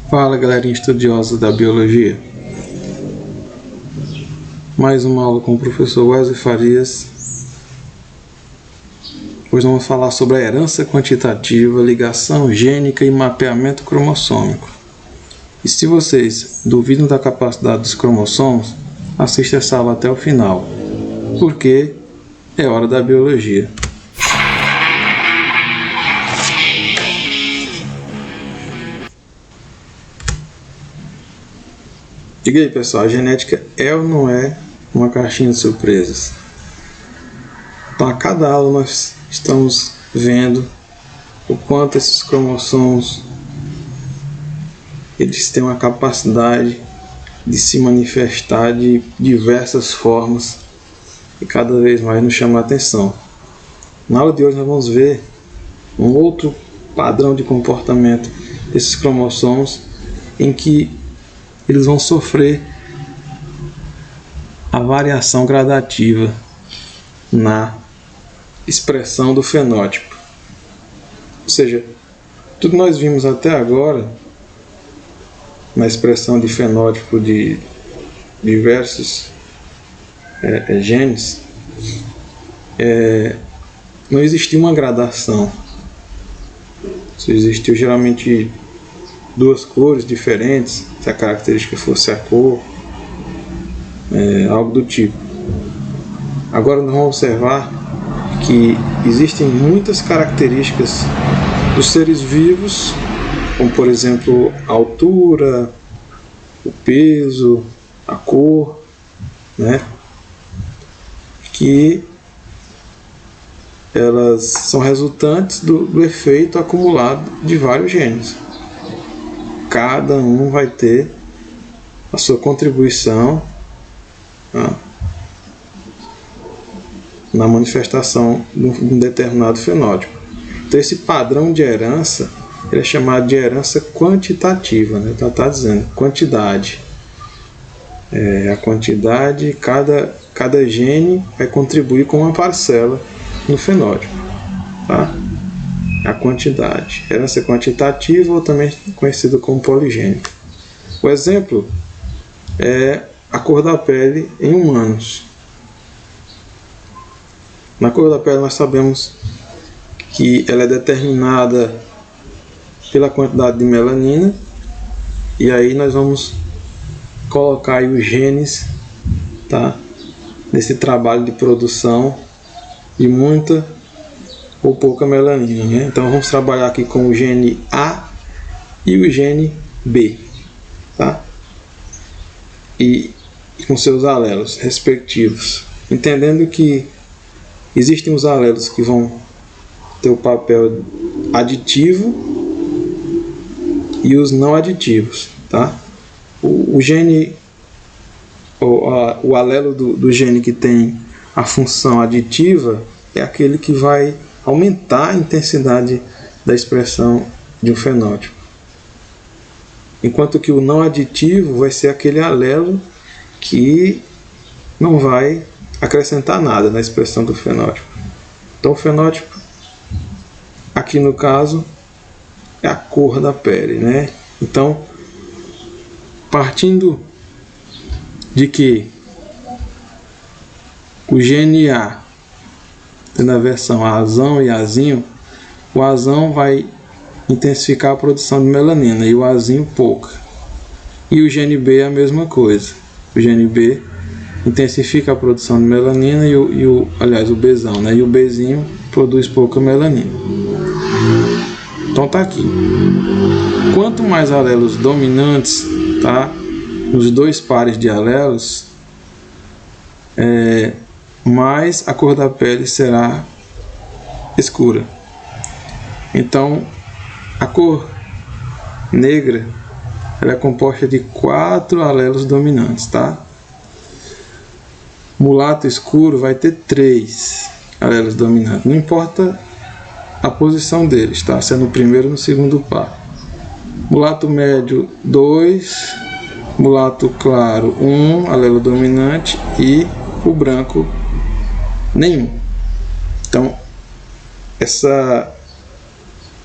Fala, galerinha estudiosa da biologia. Mais uma aula com o professor Wesley Farias. Hoje vamos falar sobre a herança quantitativa, ligação gênica e mapeamento cromossômico. E se vocês duvidam da capacidade dos cromossomos, assista essa aula até o final, porque é hora da biologia. Diga aí, pessoal, a genética é ou não é uma caixinha de surpresas? Então, a cada aula nós estamos vendo o quanto esses cromossomos eles têm uma capacidade de se manifestar de diversas formas e cada vez mais nos chama a atenção. Na aula de hoje nós vamos ver um outro padrão de comportamento desses cromossomos em que eles vão sofrer a variação gradativa na expressão do fenótipo. Ou seja, tudo que nós vimos até agora na expressão de fenótipo de diversos genes, não existiu uma gradação. Existiu geralmente duas cores diferentes, se a característica fosse a cor, algo do tipo. Agora nós vamos observar que existem muitas características dos seres vivos, como por exemplo a altura, o peso, a cor, que elas são resultantes do efeito acumulado de vários genes. Cada um vai ter a sua contribuição na manifestação de um determinado fenótipo. Então esse padrão de herança ele é chamado de herança quantitativa, Então está dizendo quantidade. A quantidade, cada gene vai contribuir com uma parcela no fenótipo, tá? A quantidade. Herança quantitativa, ou também conhecida como poligênica. O exemplo é a cor da pele em humanos. Na cor da pele nós sabemos que ela é determinada pela quantidade de melanina, e aí nós vamos colocar aí os genes, tá? Nesse trabalho de produção de muita ou pouca melanina, Então vamos trabalhar aqui com o gene A e o gene B, tá? E com seus alelos respectivos, entendendo que existem os alelos que vão ter o papel aditivo e os não aditivos, tá? O gene, o alelo do gene que tem a função aditiva é aquele que vai aumentar a intensidade da expressão de um fenótipo, enquanto que o não aditivo vai ser aquele alelo que não vai acrescentar nada na expressão do fenótipo. Então o fenótipo, aqui no caso, é a cor da pele, Então, partindo de que o gene A, na versão azão e azinho, o azão vai intensificar a produção de melanina e o azinho pouca. E o gene B é a mesma coisa. O gene B intensifica a produção de melanina e o Bzão, E o Bzinho produz pouca melanina. Então tá aqui. Quanto mais alelos dominantes, tá? Nos dois pares de alelos, mais a cor da pele será escura. Então, a cor negra ela é composta de 4 alelos dominantes, tá? Mulato escuro vai ter 3 alelos dominantes. Não importa a posição deles, tá? Se é no primeiro ou no segundo par. Mulato médio 2, mulato claro 1 alelo dominante e o branco nenhum. Então,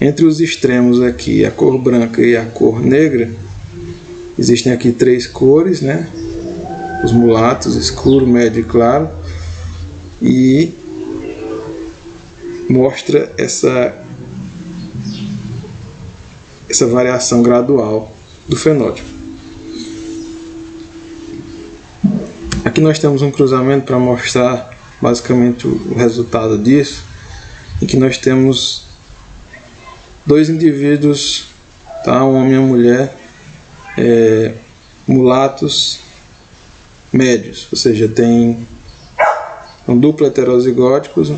entre os extremos aqui, a cor branca e a cor negra, Existem aqui 3 cores, né? Os mulatos, escuro, médio e claro. E mostra essa variação gradual do fenótipo. Aqui nós temos um cruzamento para mostrar basicamente o resultado disso, em que nós temos 2 indivíduos, tá? Um homem e uma mulher, mulatos médios, ou seja, tem um duplo heterozigóticos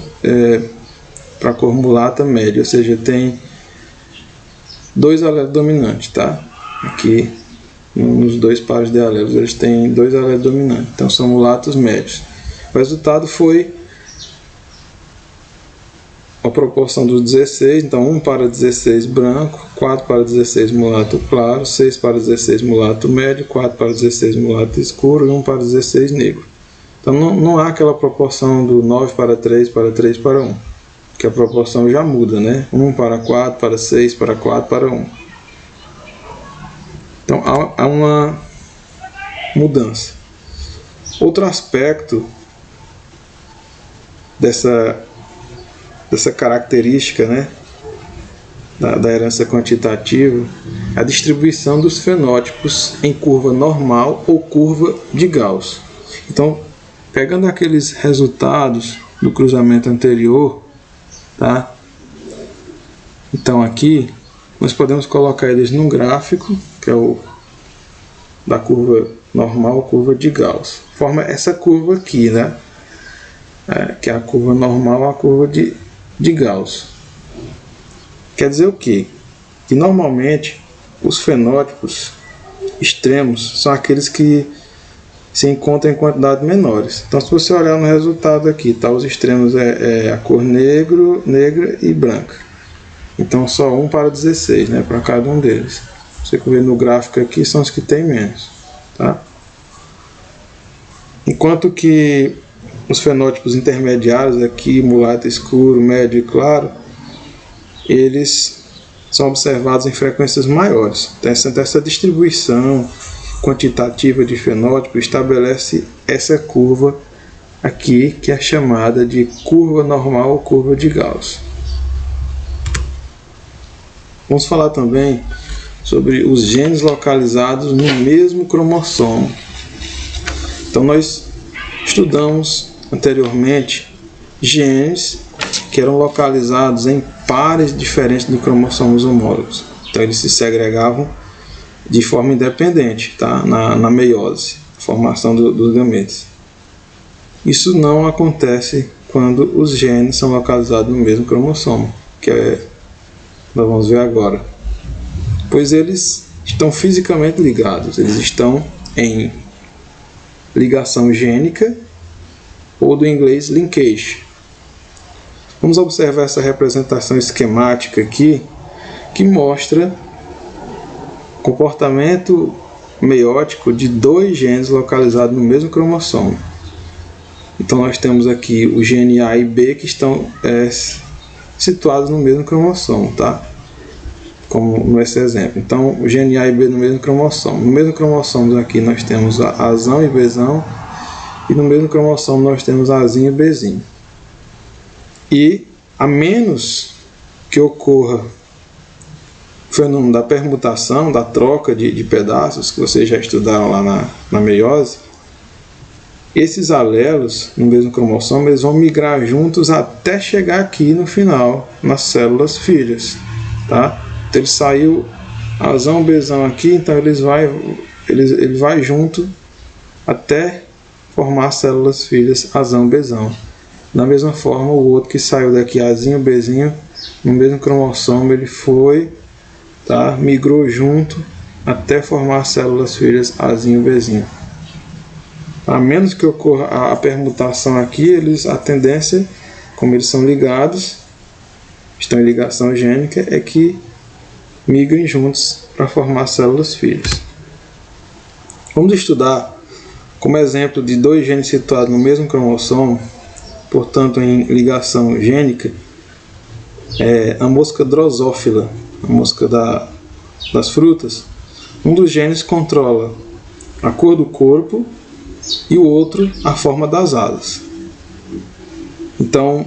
para cor mulata média, ou seja, tem 2 alelos dominantes, tá? Aqui nos 2 pares de alelos eles têm 2 alelos dominantes, então são mulatos médios. O resultado foi a proporção dos 16, então 1 para 16 branco, 4 para 16 mulato claro, 6 para 16 mulato médio, 4 para 16 mulato escuro e 1 para 16 negro. Então não há aquela proporção do 9 para 3 para 3 para 1, que a proporção já muda, né? 1 para 4 para 6 para 4 para 1. Então há uma mudança. Outro aspecto dessa característica, né, da herança quantitativa, é a distribuição dos fenótipos em curva normal ou curva de Gauss. Então, pegando aqueles resultados do cruzamento anterior, tá? Então aqui nós podemos colocar eles num gráfico, que é o da curva normal, curva de Gauss. Forma essa curva aqui, né? Que é a curva normal, a curva de Gauss. Quer dizer o quê? Que normalmente os fenótipos extremos são aqueles que se encontram em quantidades menores. Então, se você olhar no resultado aqui, tá? Os extremos é a cor negra e branca. Então, só 1 para 16, né? Para cada um deles. Você que vê no gráfico aqui são os que tem menos, tá? Enquanto que os fenótipos intermediários aqui, mulato escuro, médio e claro, eles são observados em frequências maiores. Então, essa distribuição quantitativa de fenótipo estabelece essa curva aqui, que é chamada de curva normal ou curva de Gauss. Vamos falar também sobre os genes localizados no mesmo cromossomo. Então nós estudamos anteriormente genes que eram localizados em pares diferentes de cromossomos homólogos. Então eles se segregavam de forma independente, tá? na meiose, formação dos gametas. Isso não acontece quando os genes são localizados no mesmo cromossomo, nós vamos ver agora. Pois eles estão fisicamente ligados, eles estão em ligação gênica, ou do inglês linkage. Vamos observar essa representação esquemática aqui, que mostra o comportamento meiótico de 2 genes localizados no mesmo cromossomo. Então nós temos aqui o gene A e B que estão situados no mesmo cromossomo, tá? Como nesse exemplo. Então o gene A e B no mesmo cromossomo. No mesmo cromossomo aqui nós temos Azão e Bzão, e no mesmo cromossomo nós temos Azinho e Bzinho. E a menos que ocorra o fenômeno da permutação, da troca de pedaços, que vocês já estudaram lá na meiose, esses alelos no mesmo cromossomo eles vão migrar juntos até chegar aqui no final, nas células filhas, tá? Então ele saiu Azão, Bzão aqui, então ele vai junto até formar células filhas Azão, Bzão. Da mesma forma, o outro que saiu daqui, Azinho, Bzinho, no mesmo cromossomo ele foi, tá? Migrou junto até formar células filhas Azinho, Bzinho. A menos que ocorra a permutação aqui, a tendência, como eles são ligados, estão em ligação gênica, é que migrem juntos para formar células filhas. Vamos estudar como exemplo de 2 genes situados no mesmo cromossomo, portanto em ligação gênica, a mosca drosófila, a mosca das frutas. Um dos genes controla a cor do corpo e o outro a forma das asas. Então,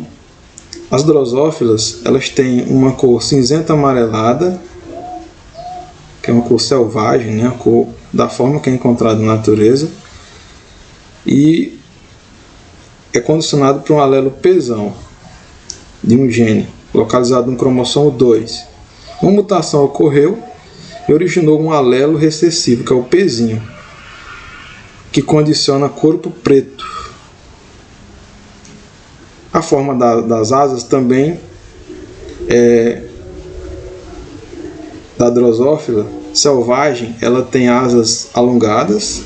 as drosófilas, elas têm uma cor cinzenta amarelada, que é uma cor selvagem, né? A cor da forma que é encontrada na natureza, e é condicionado por um alelo Pzão de um gene localizado no cromossomo 2. Uma mutação ocorreu e originou um alelo recessivo, que é o Pzinho, que condiciona corpo preto. A forma das asas também da drosófila selvagem, ela tem asas alongadas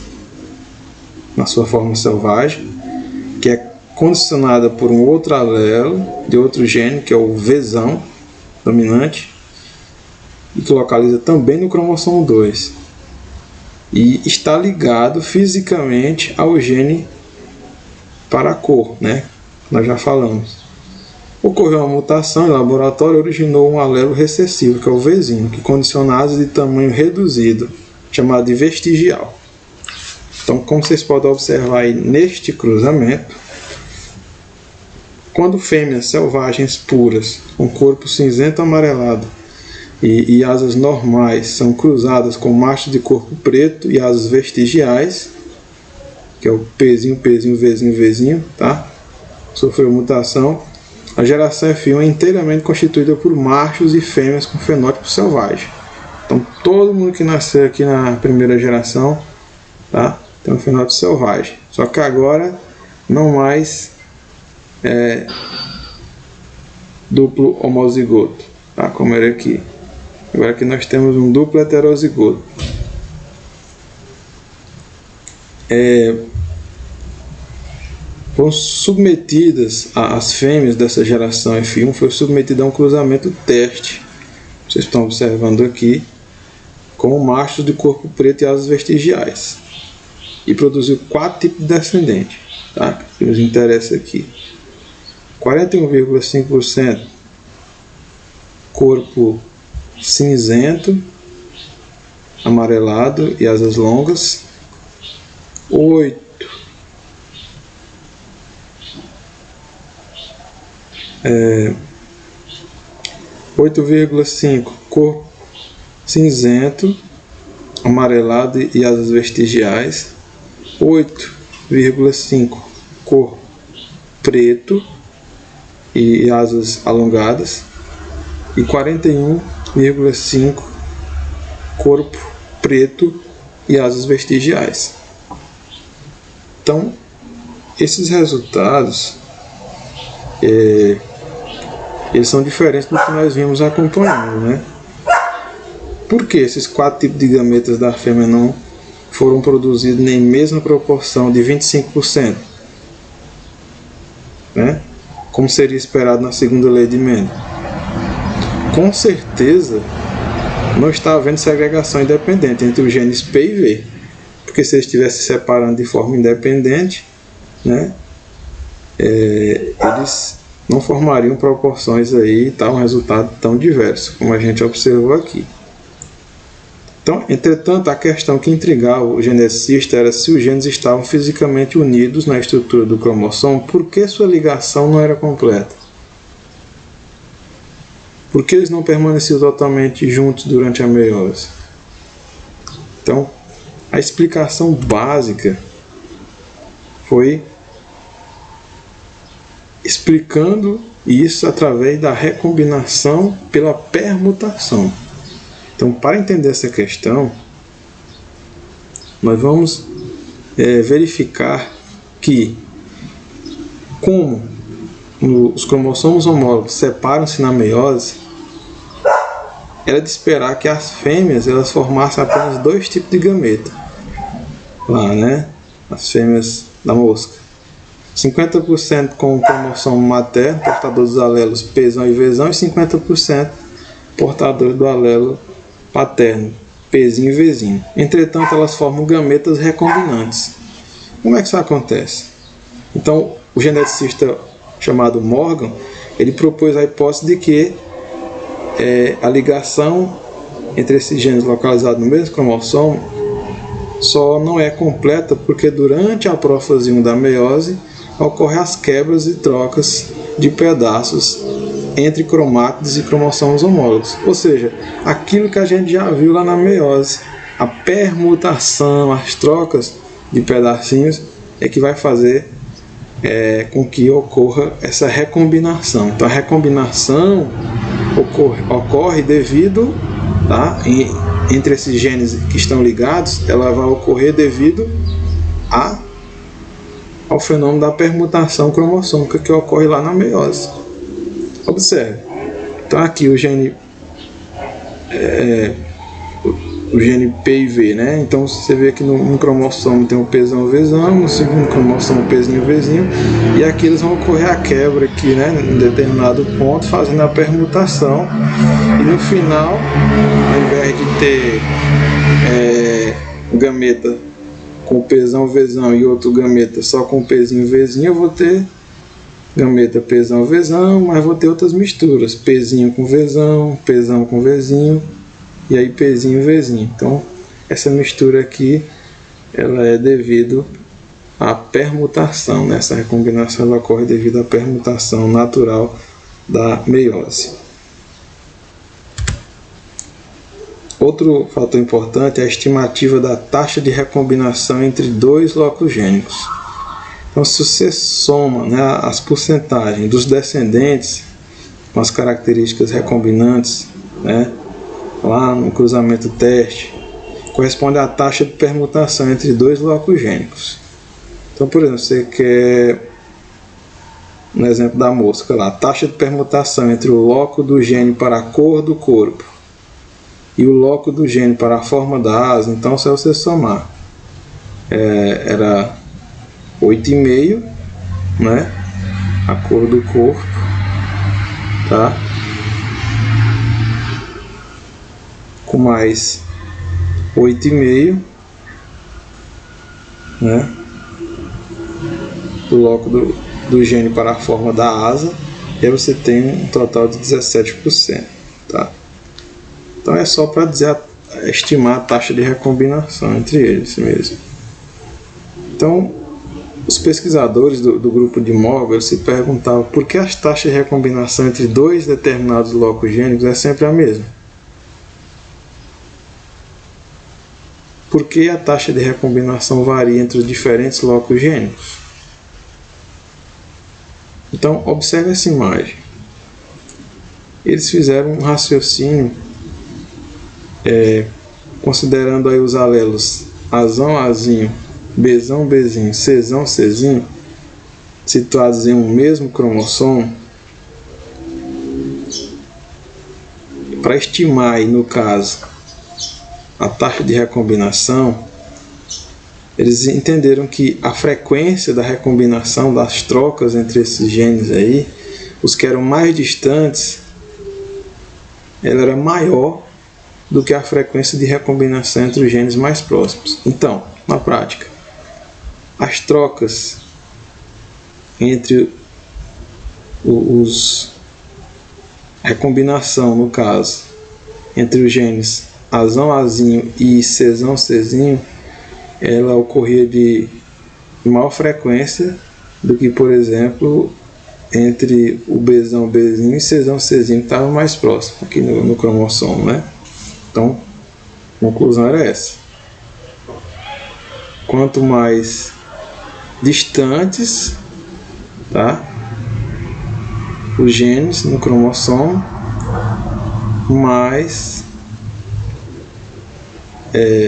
na sua forma selvagem, que é condicionada por um outro alelo de outro gene, que é o Vzão dominante, e que localiza também no cromossomo 2. E está ligado fisicamente ao gene para a cor, né? Nós já falamos. Ocorreu uma mutação em laboratório e originou um alelo recessivo, que é o Vzinho, que condiciona asas de tamanho reduzido, chamado de vestigial. Então, como vocês podem observar aí neste cruzamento, quando fêmeas selvagens puras, com corpo cinzento amarelado e asas normais, são cruzadas com machos de corpo preto e asas vestigiais, que é o Pzinho, Pzinho, Vzinho, Vzinho, tá? Sofreu mutação. A geração F1 é inteiramente constituída por machos e fêmeas com fenótipo selvagem. Então, todo mundo que nasceu aqui na primeira geração, tá, tem um fenótipo selvagem. Só que agora, não mais duplo homozigoto, tá, como era aqui. Agora aqui nós temos um duplo heterozigoto. Foram submetidas, as fêmeas dessa geração F1 foram submetidas a um cruzamento teste, vocês estão observando aqui, com machos de corpo preto e asas vestigiais, e produziu 4 tipos de descendente, tá? Que nos interessa aqui: 41,5% corpo cinzento amarelado e asas longas, 8,5% corpo cinzento amarelado e asas vestigiais, 8,5% corpo preto e asas alongadas, e 41,5% corpo preto e asas vestigiais. Então, esses resultados eles são diferentes do que nós vimos acompanhando, né? Por que esses 4 tipos de gametas da fêmea não foram produzidos em mesma proporção de 25%? Né? Como seria esperado na segunda lei de Mendel. Com certeza não está havendo segregação independente entre os genes P e V, porque se eles estivessem se separando de forma independente, né, eles não formariam proporções aí, tá, um resultado tão diverso como a gente observou aqui. Então, entretanto, a questão que intrigava o geneticista era se os genes estavam fisicamente unidos na estrutura do cromossomo, por que sua ligação não era completa? Por que eles não permaneciam totalmente juntos durante a meiose? Então, a explicação básica foi explicando isso através da recombinação pela permutação. Então, para entender essa questão, nós vamos verificar que, como os cromossomos homólogos separam-se na meiose, era de esperar que as fêmeas elas formassem apenas 2 tipos de gameta. Lá, né? As fêmeas da mosca. 50% com o cromossomo materno, portador dos alelos Pzão e Vzão, e 50% portador do alelo paterno, Pzinho e Vzinho. Entretanto, elas formam gametas recombinantes. Como é que isso acontece? Então, o geneticista chamado Morgan, ele propôs a hipótese de que a ligação entre esses genes localizados no mesmo cromossomo só não é completa porque durante a prófase 1 da meiose ocorrem as quebras e trocas de pedaços entre cromátides e cromossomos homólogos. Ou seja, aquilo que a gente já viu lá na meiose, a permutação, as trocas de pedacinhos é que vai fazer com que ocorra essa recombinação. Então a recombinação ocorre devido, tá, entre esses genes que estão ligados, ela vai ocorrer devido ao fenômeno da permutação cromossômica que ocorre lá na meiose. Observe. Então aqui o gene P e V, né? Então você vê que no cromossomo tem o Pzão, Vzão, no segundo cromossomo Pzinho, Vzinho, e aqui eles vão ocorrer a quebra aqui, né, em determinado ponto, fazendo a permutação, e no final, ao invés de ter gameta com o Pzão, Vzão e outro gameta só com o Pzinho, Vzinho, eu vou ter gameta Pzão, Vzão, mas vou ter outras misturas, Pzinho com Vzão, Pzão com Vzinho, e aí Pzinho, Vzinho. Então essa mistura aqui ela é devido à permutação, né? Essa recombinação ela ocorre devido à permutação natural da meiose. Outro fator importante é a estimativa da taxa de recombinação entre dois locos gênicos. Então, se você soma, né, as porcentagens dos descendentes com as características recombinantes, né, lá no cruzamento teste, corresponde à taxa de permutação entre dois locos gênicos. Então, por exemplo, você quer, no exemplo da mosca lá, a taxa de permutação entre o loco do gene para a cor do corpo e o loco do gene para a forma da asa. Então, se você somar, era 8,5, né, a cor do corpo, tá, com mais 8,5, né, do loco do gene para a forma da asa, e aí você tem um total de 17%, tá? Então é só para estimar a taxa de recombinação entre eles mesmo. Então, os pesquisadores do grupo de Morgan se perguntavam por que as taxas de recombinação entre dois determinados locos gênicos é sempre a mesma. Por que a taxa de recombinação varia entre os diferentes locos gênicos? Então, observe essa imagem. Eles fizeram um raciocínio considerando aí os alelos Azão, Azinho, Bzão, Bzinho, Czão, Czinho, situados em um mesmo cromossomo, para estimar aí, no caso, a taxa de recombinação, eles entenderam que a frequência da recombinação, das trocas entre esses genes aí, os que eram mais distantes, ela era maior do que a frequência de recombinação entre os genes mais próximos. Então, na prática, as trocas entre a recombinação, no caso, entre os genes Azão, Azinho e Czão, Czinho, ela ocorria de maior frequência do que, por exemplo, entre o Bzão, Bzinho e Czão, Czinho, que estava mais próximo aqui no cromossomo, né? Então, a conclusão era essa. Quanto mais distantes, tá, os genes no cromossomo,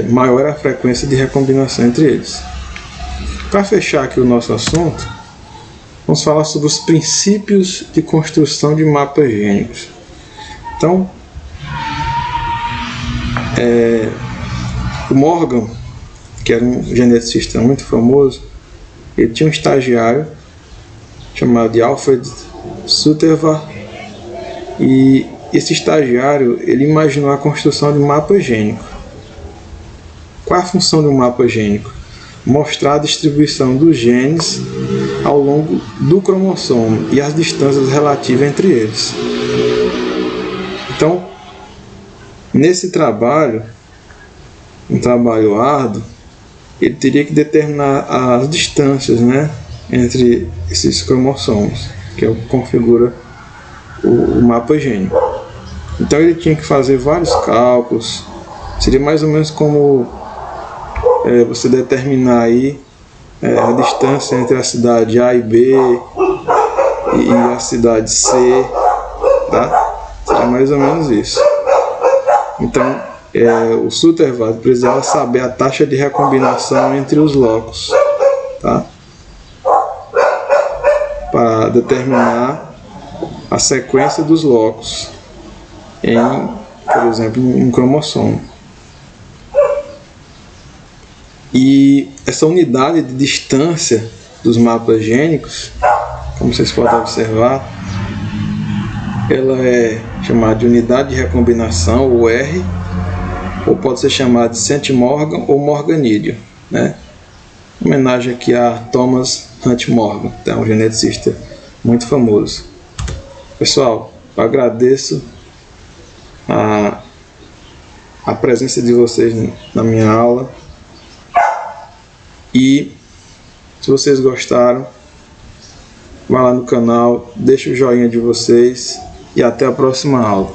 maior era a frequência de recombinação entre eles. Para fechar aqui o nosso assunto, vamos falar sobre os princípios de construção de mapas gênicos. Então, o Morgan, que era um geneticista muito famoso, ele tinha um estagiário chamado de Alfred Sutherland, e esse estagiário ele imaginou a construção de um mapa gênico. Qual é a função de um mapa gênico? Mostrar a distribuição dos genes ao longo do cromossomo e as distâncias relativas entre eles. Então, Nesse trabalho, um trabalho árduo, ele teria que determinar as distâncias, né, entre esses cromossomos, que é o que configura o mapa gênico. Então ele tinha que fazer vários cálculos. Seria mais ou menos como você determinar aí a distância entre a cidade A e B e a cidade C, tá? Seria mais ou menos isso. Então o Sutherland precisava saber a taxa de recombinação entre os locos, tá? Para determinar a sequência dos locos em, por exemplo, um cromossomo. E essa unidade de distância dos mapas gênicos, como vocês podem observar, ela é chamada de unidade de recombinação, ou R, ou pode ser chamada de centimorgan ou morganídeo, né? Em homenagem aqui a Thomas Hunt Morgan, que é um geneticista muito famoso. Pessoal, eu agradeço a presença de vocês na minha aula. E se vocês gostaram, vá lá no canal, deixe o joinha de vocês e até a próxima aula.